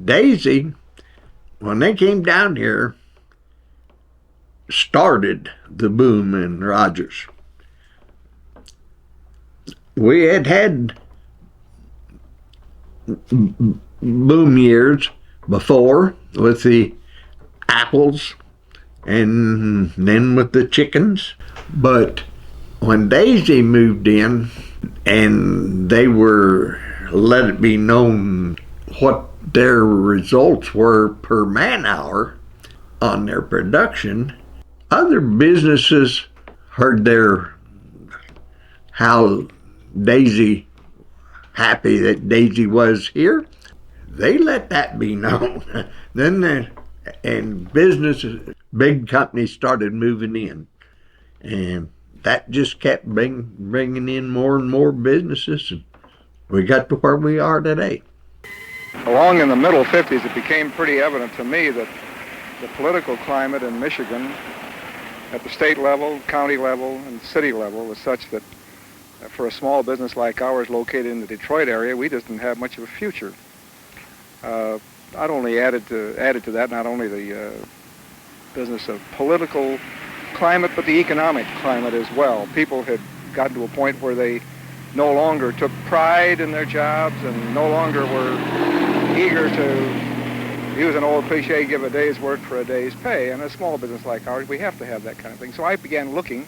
Daisy, when they came down here, started the boom in Rogers. We had had boom years before with the apples and then with the chickens. But when Daisy moved in and they were let it be known what their results were per man hour on their production, other businesses heard how happy that Daisy was here. They let that be known. And businesses, big companies started moving in. And that just kept bringing in more and more businesses. And we got to where we are today. Along in the middle 50s, it became pretty evident to me that the political climate in Michigan at the state level, county level, and city level was such that for a small business like ours located in the Detroit area, we just didn't have much of a future. Not only added to that, not only the business of political climate, but the economic climate as well. People had gotten to a point where they no longer took pride in their jobs and no longer were eager to use an old cliche, give a day's work for a day's pay. And a small business like ours, we have to have that kind of thing. So I began looking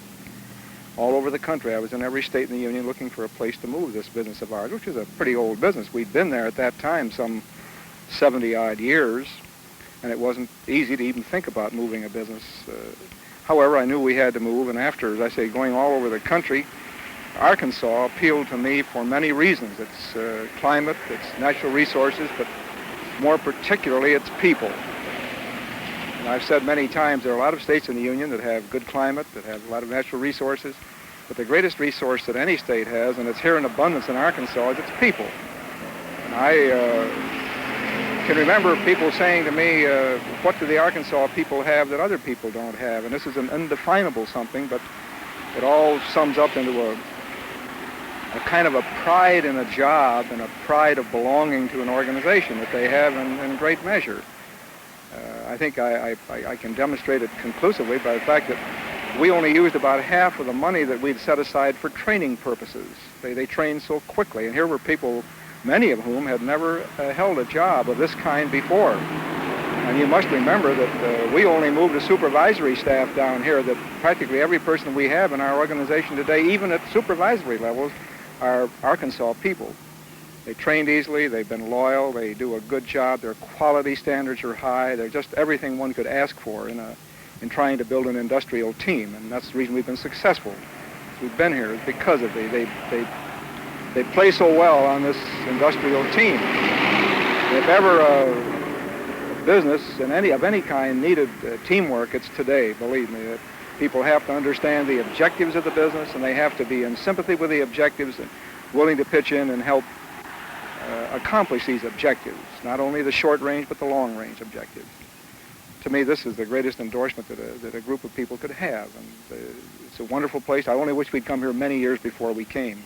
all over the country. I was in every state in the Union looking for a place to move this business of ours, which is a pretty old business. We'd been there at that time some 70-odd years, and it wasn't easy to even think about moving a business. However, I knew we had to move, and after, as I say, going all over the country, Arkansas appealed to me for many reasons. Its climate, its natural resources, but more particularly its people. And I've said many times there are a lot of states in the Union that have good climate, that have a lot of natural resources, but the greatest resource that any state has, and it's here in abundance in Arkansas, is its people. And I can remember people saying to me, what do the Arkansas people have that other people don't have? And this is an undefinable something, but it all sums up into a kind of a pride in a job and a pride of belonging to an organization that they have in great measure. I think I can demonstrate it conclusively by the fact that we only used about half of the money that we'd set aside for training purposes. They trained so quickly, and here were people, many of whom had never held a job of this kind before. And you must remember that we only moved a supervisory staff down here, that practically every person we have in our organization today, even at supervisory levels, are Arkansas people. They trained easily, they've been loyal, they do a good job, their quality standards are high, they're just everything one could ask for in trying to build an industrial team, and that's the reason we've been successful. We've been here because of they play so well on this industrial team. If ever a business of any kind needed teamwork, it's today, believe me. That people have to understand the objectives of the business, and they have to be in sympathy with the objectives and willing to pitch in and help accomplish these objectives, not only the short range but the long range objectives. To me, this is the greatest endorsement that a group of people could have, and it's a wonderful place. I only wish we'd come here many years before we came.